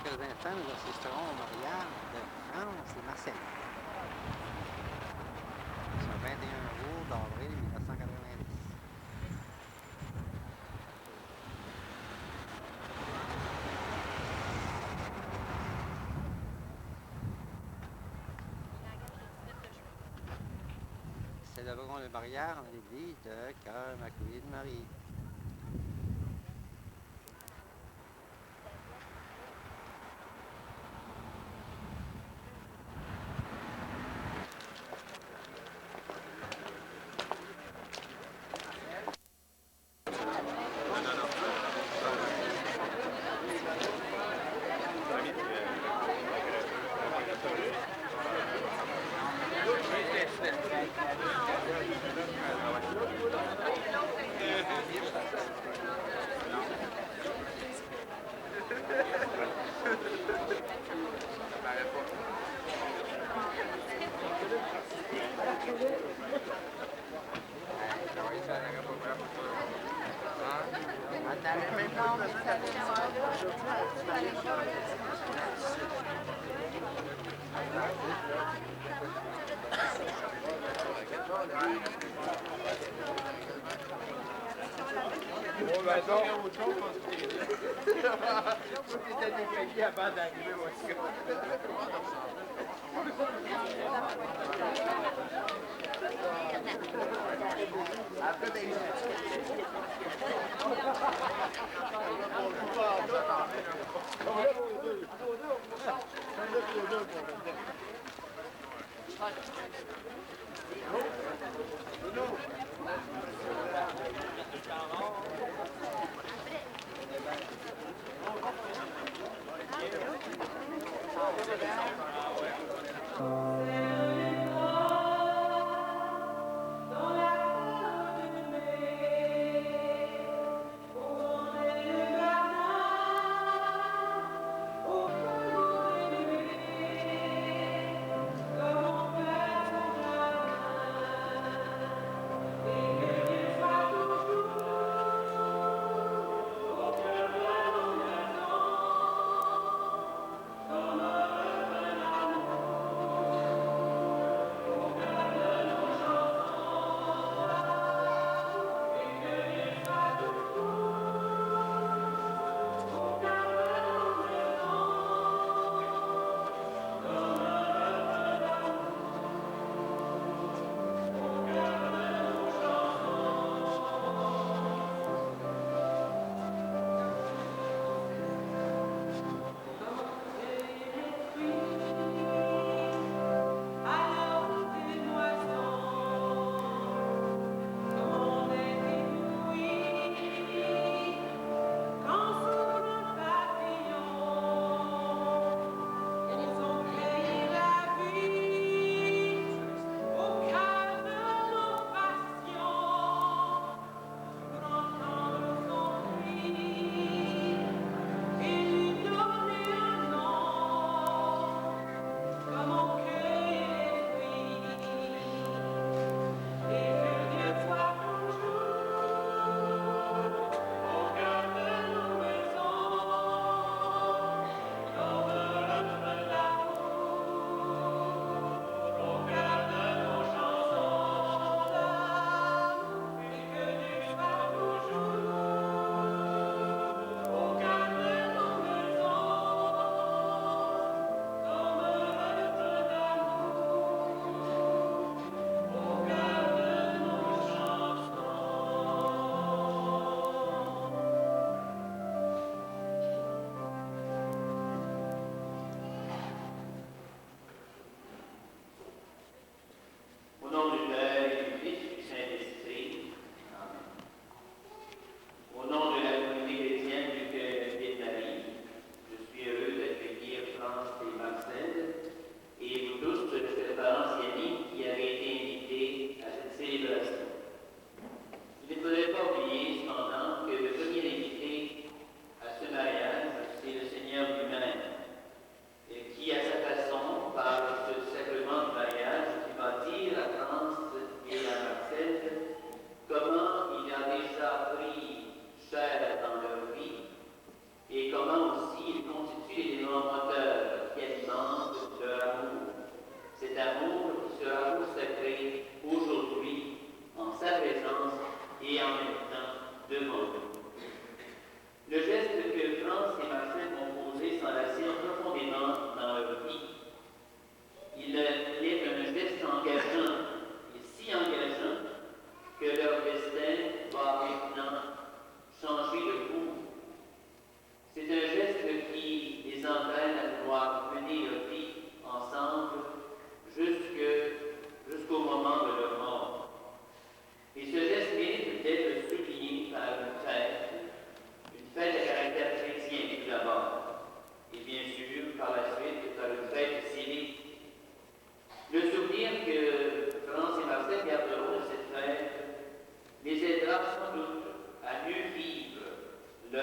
quelques instants, nous assisterons au mariage de France et Marcel. Ce 21 août d'avril 1990. Célébrons le mariage en l'église de Cœur Immaculé de Marie.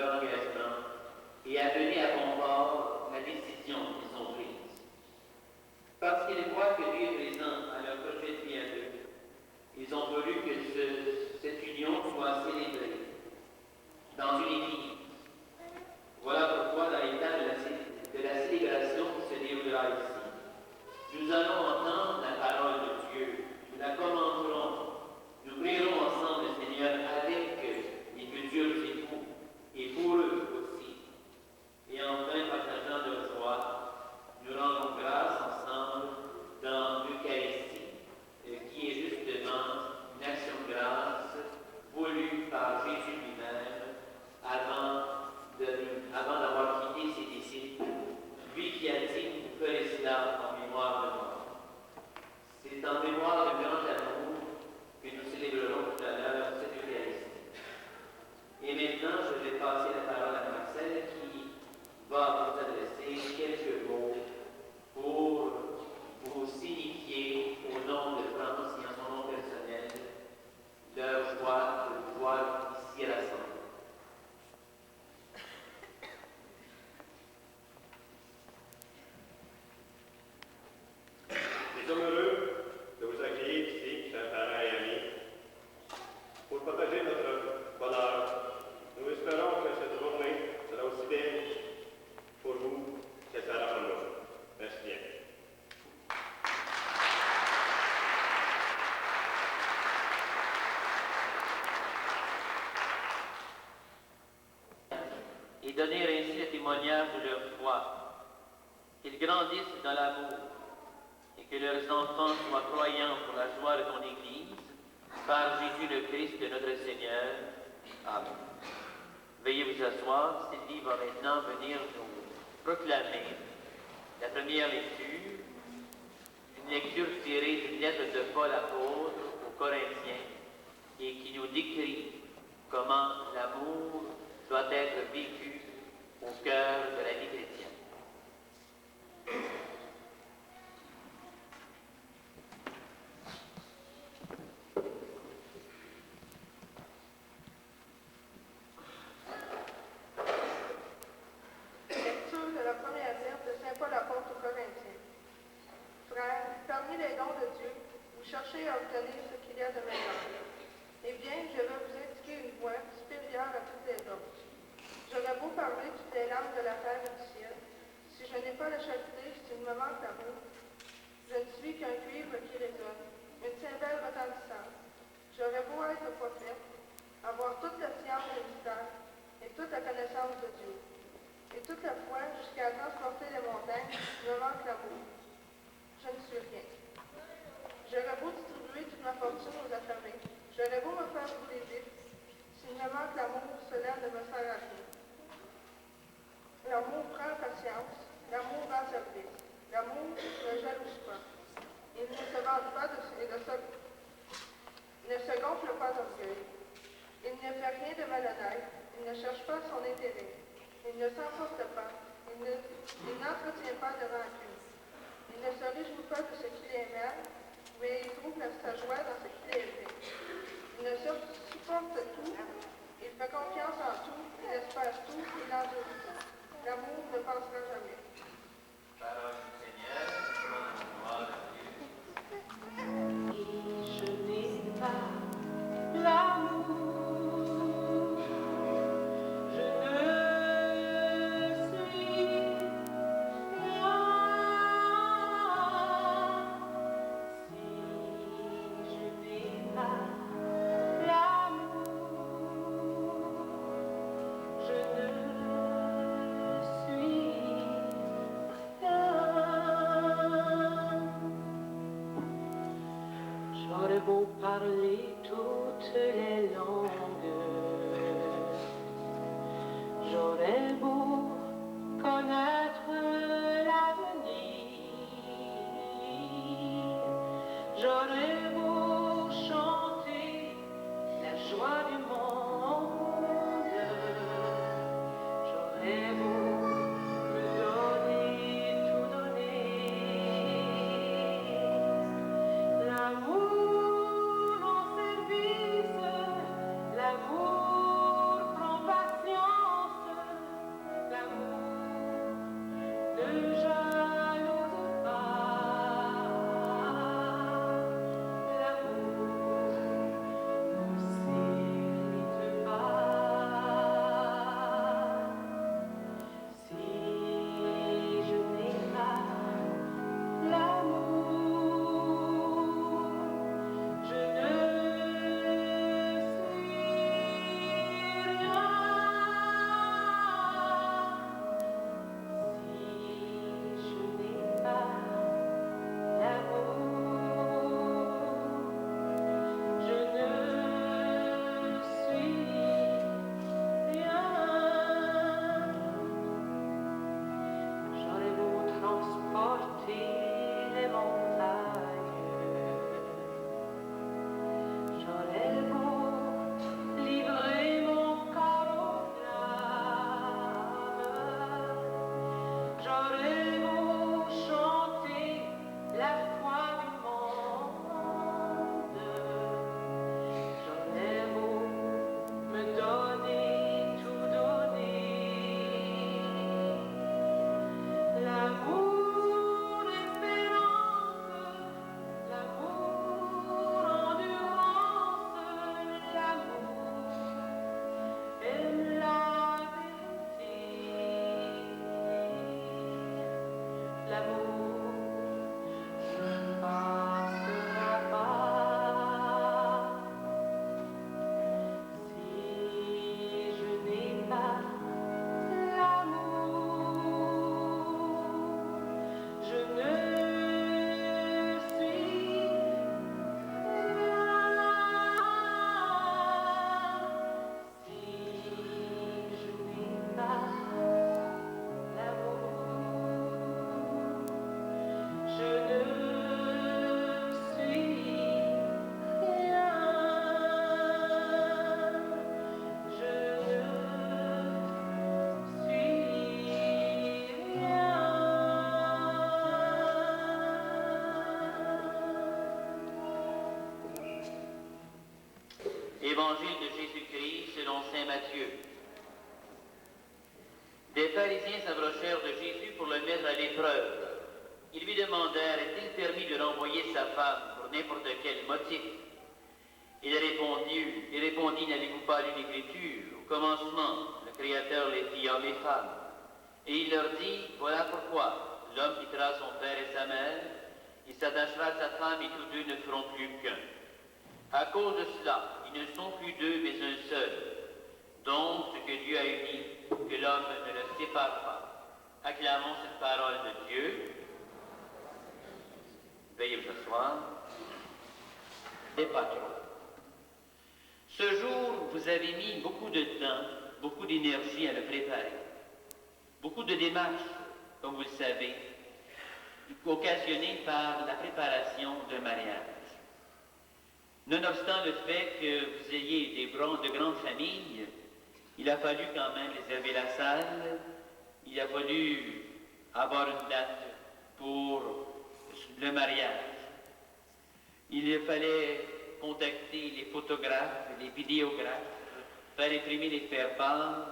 leur engagement et amener à bon port la décision qu'ils ont prise. Parce qu'ils croient que Dieu est présent à leur projet de vie à deux, ils ont voulu que cette union soit célébrée dans une église. Voilà pourquoi, dans l'état de la célébration qui se déroulera ici, nous allons entendre la parole de Dieu, nous la commenterons, nous prierons ensemble le Seigneur avec les futurs époux et pour eux aussi. Et enfin, partageant leur joie, nous rendons grâce ensemble dans l'Eucharistie, qui est justement une action de grâce voulue par Jésus lui-même avant d'avoir quitté ses disciples, lui qui a dit « Vous ferez cela en mémoire de moi ». C'est en mémoire de grand amour que nous célébrerons tout à l'heure cette Eucharistie. Et maintenant, je vais passer la parole à Marcel qui va vous adresser quelques mots pour vous signifier au nom de France et en son nom personnel leur joie de pouvoir ici rassemblés. Nous sommes heureux de vous accueillir ici, chers parents et amis, pour partager notre bonheur. Nous espérons que cette journée sera aussi belle pour vous qu'elle sera pour nous. Merci bien. Et donner ainsi le témoignage de leur foi, qu'ils grandissent dans l'amour et que leurs enfants soient croyants pour la joie de ton Église, par Jésus le Christ, notre Seigneur. Amen. Veuillez vous asseoir. Sylvie va maintenant venir nous proclamer la première lecture, une lecture tirée d'une lettre de Paul apôtre aux Corinthiens et qui nous décrit comment l'amour doit être vécu au cœur de la vie chrétienne. Lecture de la première lettre de Saint Paul apôtre aux Corinthiens. Frères, parmi les dons de Dieu, vous cherchez à obtenir ce qu'il y a de meilleur. Eh bien, je vais vous indiquer une voie supérieure à toutes les autres. J'aurais beau parler toutes les langues de la terre et du ciel. Si je n'ai pas la charité, s'il me manque l'amour, je ne suis qu'un cuivre qui résonne, une cymbale retentissante. J'aurais beau être prophète, avoir toute la science des mystères et toute la connaissance de Dieu, et toute la foi jusqu'à transporter les montagnes, me manque l'amour. Je ne suis rien. J'aurais beau distribuer toute ma fortune aux affamés, j'aurais beau me faire brûler vite, s'il me manque l'amour, cela ne me sert à rien. L'amour prend patience, l'amour rend service, l'amour ne jalouse pas. Il ne se vante pas et ne se gonfle pas d'orgueil. Il ne fait rien de malhonnête, il ne cherche pas son intérêt. Il ne s'emporte pas, il n'entretient pas de rancune. Il ne se réjouit pas de ce qu'il est mal, mais il trouve sa joie dans ce qu'il est fait. Il ne supporte tout, il fait confiance en tout, il espère tout, il endure tout. L'amour ne passera jamais. Parole du Seigneur, gloire à Dieu. Et je n'ai pas l'amour, je ne suis rien. Si je n'ai pas l'amour, je ne suis rien. J'aurais beau parler toutes les langues, j'aurais beau connaître l'avenir, j'aurais beau chanter la joie du monde, j'aurais beau me donner, tout donner. L'amour en service, l'amour prend patience, J'aurais beau chanter la foi du monde, j'aurais beau me donner, tout donner, l'amour, l'espérance, l'amour, endurance, l'amour est la vérité. L'amour ne passera pas si je n'ai pas l'amour. Je ne suis rien si je n'ai pas l'amour. Je ne suis rien. Je ne suis rien. Évangile de Jésus-Christ selon saint Matthieu. Des pharisiens s'approchèrent de Jésus pour le mettre à l'épreuve. Ils lui demandèrent, est-il permis de renvoyer sa femme pour n'importe quel motif? Il répondit, n'avez-vous pas lu l'Écriture? Au commencement, le Créateur les fit hommes et femmes. Et il leur dit, voilà pourquoi l'homme quittera son père et sa mère, il s'attachera à sa femme et tous deux ne feront plus qu'un. À cause de cela, ils ne sont plus deux mais un seul. Donc, ce que Dieu a uni, que l'homme ne le sépare pas. Acclamons cette parole de Dieu. Veuillez vous asseoir. Des patrons. Ce jour, vous avez mis beaucoup de temps, beaucoup d'énergie à le préparer. Beaucoup de démarches, comme vous le savez, occasionnées par la préparation d'un mariage. Nonobstant le fait que vous ayez de grandes familles, il a fallu quand même réserver la salle, il a fallu avoir une date pour le mariage. Il fallait contacter les photographes, les vidéographes, faire imprimer les faire-part.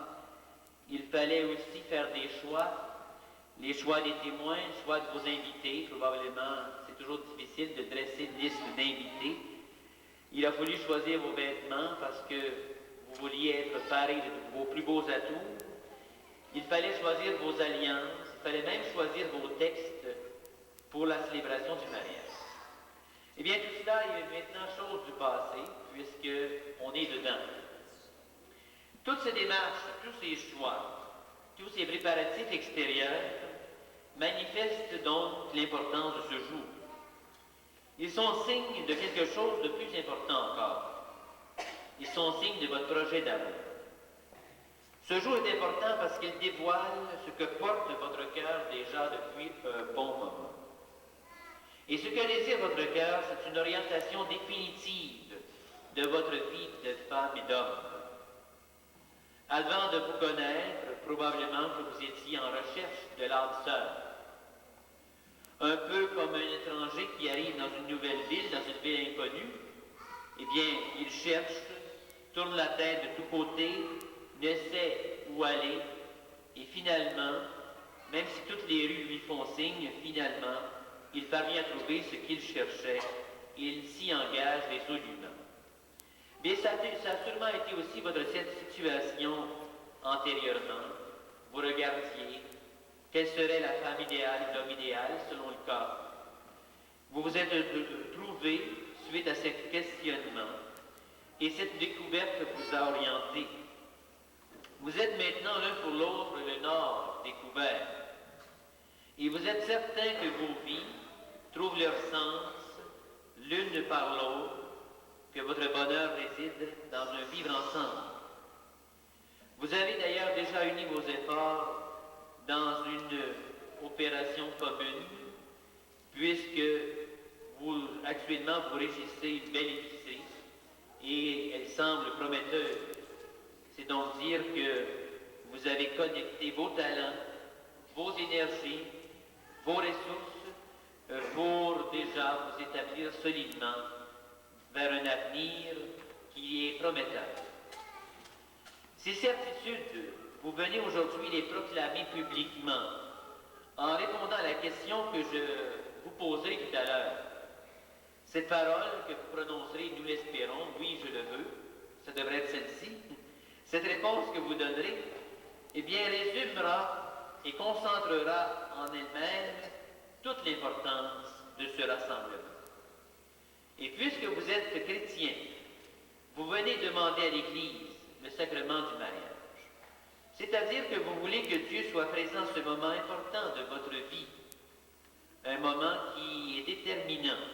Il fallait aussi faire des choix, les choix des témoins, le choix de vos invités. Probablement, c'est toujours difficile de dresser une liste d'invités. Il a fallu choisir vos vêtements parce que vous vouliez être parés de vos plus beaux atouts. Il fallait choisir vos alliances, il fallait même choisir vos textes pour la célébration du mariage. Eh bien, tout cela est maintenant chose du passé, puisqu'on est dedans. Toutes ces démarches, tous ces choix, tous ces préparatifs extérieurs manifestent donc l'importance de ce jour. Ils sont signes de quelque chose de plus important encore. Ils sont signes de votre projet d'amour. Ce jour est important parce qu'il dévoile ce que porte votre cœur déjà depuis un bon moment. Et ce que désire votre cœur, c'est une orientation définitive de votre vie de femme et d'homme. Avant de vous connaître, probablement que vous étiez en recherche de l'âme sœur. Un peu comme un étranger qui arrive dans une nouvelle ville, dans une ville inconnue, eh bien, il cherche, tourne la tête de tous côtés, ne sait où aller, et finalement, même si toutes les rues lui font signe, finalement, il parvient à trouver ce qu'il cherchait, et il s'y engage résolument. Bien, ça a sûrement été aussi votre situation antérieurement. Vous regardiez quelle serait la femme idéale et l'homme idéal selon le cas. Vous vous êtes trouvé suite à ce questionnement, et cette découverte vous a orienté. Vous êtes maintenant l'un pour l'autre le nord découvert, et vous êtes certain que vos vies trouvent leur sens l'une par l'autre, que votre bonheur réside dans un vivre ensemble. Vous avez d'ailleurs déjà uni vos efforts dans une opération commune, puisque actuellement vous régissez une belle épicerie et elle semble prometteuse. C'est donc dire que vous avez connecté vos talents, vos énergies, vos ressources pour déjà vous établir solidement vers un avenir qui est prometteur. Ces certitudes, vous venez aujourd'hui les proclamer publiquement en répondant à la question que je vous poserai tout à l'heure. Cette parole que vous prononcerez, nous l'espérons, oui, je le veux, ça devrait être celle-ci. Cette réponse que vous donnerez, eh bien, résumera et concentrera en elle-même toute l'importance de ce rassemblement. Et puisque vous êtes chrétien, vous venez demander à l'Église le sacrement du mariage. C'est-à-dire que vous voulez que Dieu soit présent à ce moment important de votre vie, un moment qui est déterminant.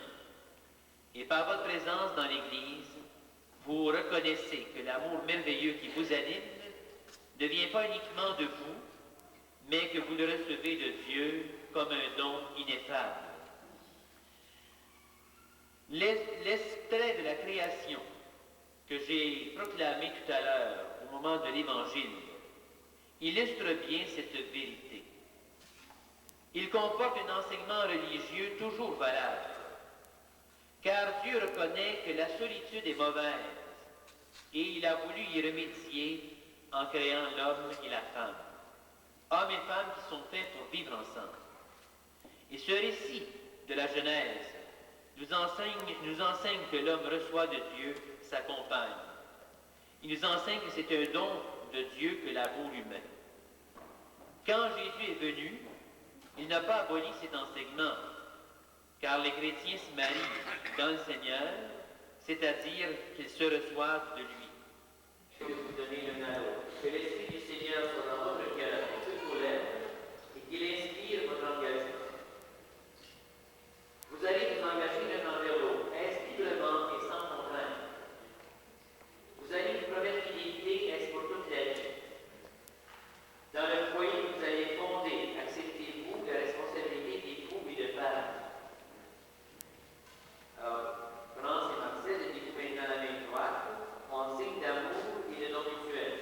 Et par votre présence dans l'Église, vous reconnaissez que l'amour merveilleux qui vous anime ne vient pas uniquement de vous, mais que vous le recevez de Dieu comme un don ineffable. L'extrait de la création que j'ai proclamé tout à l'heure au moment de l'Évangile illustre bien cette vérité. Il comporte un enseignement religieux toujours valable, car Dieu reconnaît que la solitude est mauvaise et il a voulu y remédier en créant l'homme et la femme, hommes et femmes qui sont faits pour vivre ensemble. Et ce récit de la Genèse nous enseigne que l'homme reçoit de Dieu sa compagne. Il nous enseigne que c'est un don de Dieu que l'amour humain. Quand Jésus est venu, il n'a pas aboli cet enseignement, car les chrétiens se marient dans le Seigneur, c'est-à-dire qu'ils se reçoivent de lui. Je vais vous donner l'un à l'autre. Que l'Esprit du Seigneur soit dans votre cœur, sur vos lèvres, et qu'il inspire votre engagement. Vous allez vous engager l'un envers l'autre, inspirablement et sans contrainte. Vous allez vous promettre fidélité, est-ce pour toute la vie. Dans le foyer, vous allez fonder, acceptez-vous la responsabilité d'époux et de père. Alors, France et Marcel, dites maintenant la main droite, en signe d'amour et de non mutuel.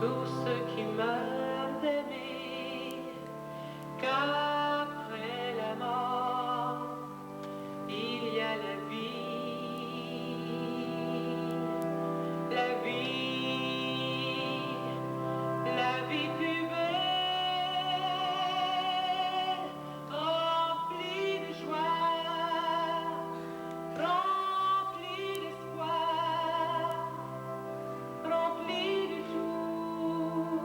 tous ceux qui meurent d'aimer, qu'après la mort, il y a la vie plus belle, remplie de joie, remplie d'espoir, remplie de tout,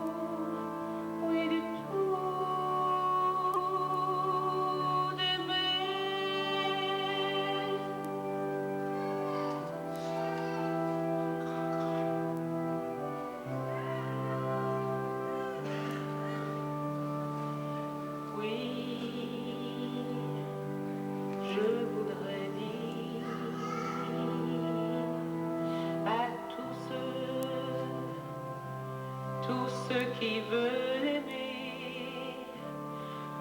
oui de tout, d'aimer. Oui, je voudrais dire à tous ceux qui veulent aimer,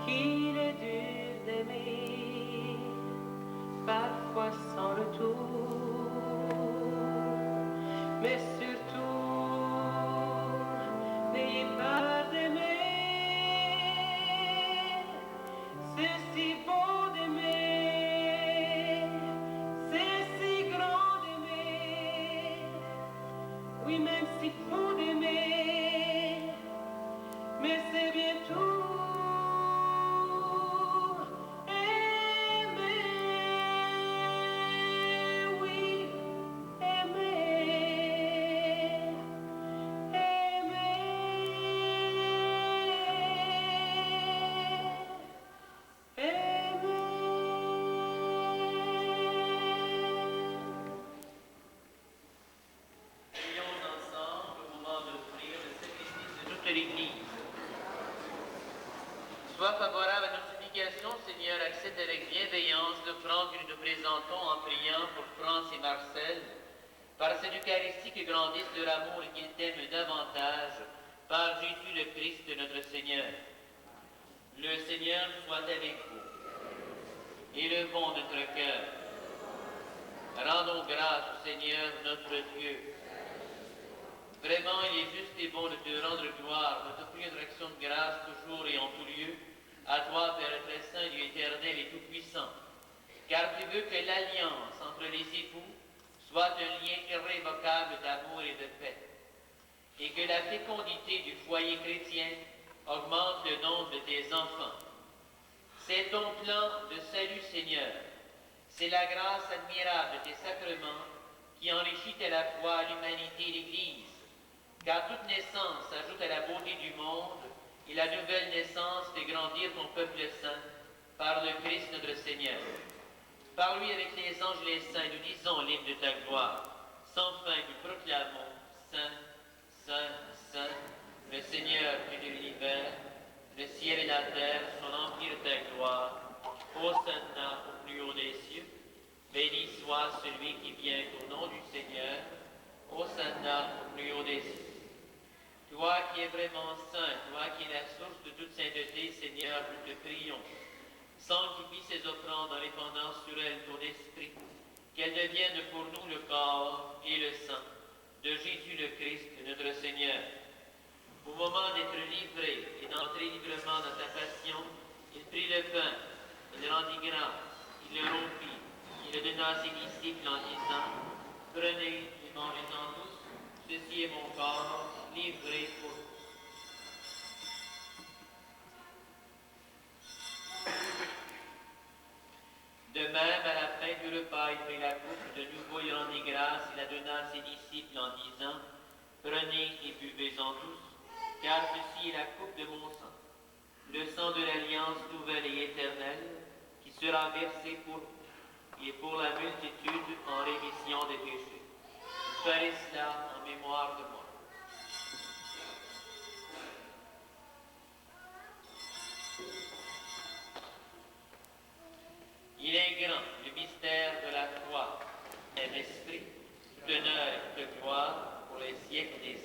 qu'il est dur d'aimer, parfois sans retour, mais surtout, n'ayez peur d'aimer. C'est si beau d'aimer, c'est si grand d'aimer, oui même si fou d'aimer, mais c'est bien tout. Aimer, oui, aimer, Prions ensemble au moment d'offrir le sacrifice de toute l'Église. Sois favorable à nos supplications, Seigneur, accepte avec bienveillance l'offrande que nous te présentons en priant pour France et Marcel, par cette Eucharistie que grandisse leur amour et qu'ils t'aiment davantage, par Jésus le Christ notre Seigneur. Le Seigneur soit avec vous. Élevons notre cœur. Rendons grâce au Seigneur notre Dieu. Vraiment, il est juste et bon de te rendre gloire, de t'offrir notre action de grâce toujours et en tout lieu, à toi, Père très saint, Dieu éternel et tout-puissant. Car tu veux que l'alliance entre les époux soit un lien irrévocable d'amour et de paix, et que la fécondité du foyer chrétien augmente le nombre de tes enfants. C'est ton plan de salut, Seigneur. C'est la grâce admirable de tes sacrements qui enrichit à la fois l'humanité et l'Église, car toute naissance ajoute à la beauté du monde et la nouvelle naissance fait grandir ton peuple saint par le Christ notre Seigneur. Par lui avec les anges et les saints, nous disons l'hymne de ta gloire. Sans fin, nous proclamons Saint, Saint, Saint, le Seigneur Dieu de l'univers. Le ciel et la terre sont remplis de ta gloire. Hosanna au plus haut des cieux. Béni soit celui qui vient au nom du Seigneur. Hosanna au plus haut des cieux. Toi qui es vraiment saint, toi qui es la source de toute sainteté, Seigneur, nous te prions. Sanctifie ces offrandes en répandant sur elles ton esprit, qu'elles deviennent pour nous le corps et le sang de Jésus le Christ, notre Seigneur. Au moment d'être livré et d'entrer librement dans ta passion, il prit le pain, il rendit grâce, il le rompit, il le donna à ses disciples en disant, prenez et mangez-en tous, ceci est mon corps, livré pour vous. De même, à la fin du repas, il prit la coupe, de nouveau il rendit grâce, il la donna à ses disciples en disant, prenez et buvez-en tous, car ceci est la coupe de mon sang, le sang de l'alliance nouvelle et éternelle, qui sera versé pour vous et pour la multitude en rémission des péchés. Faites cela en mémoire de moi. Il est grand, le mystère de la foi, un esprit, d'honneur et de gloire pour les siècles des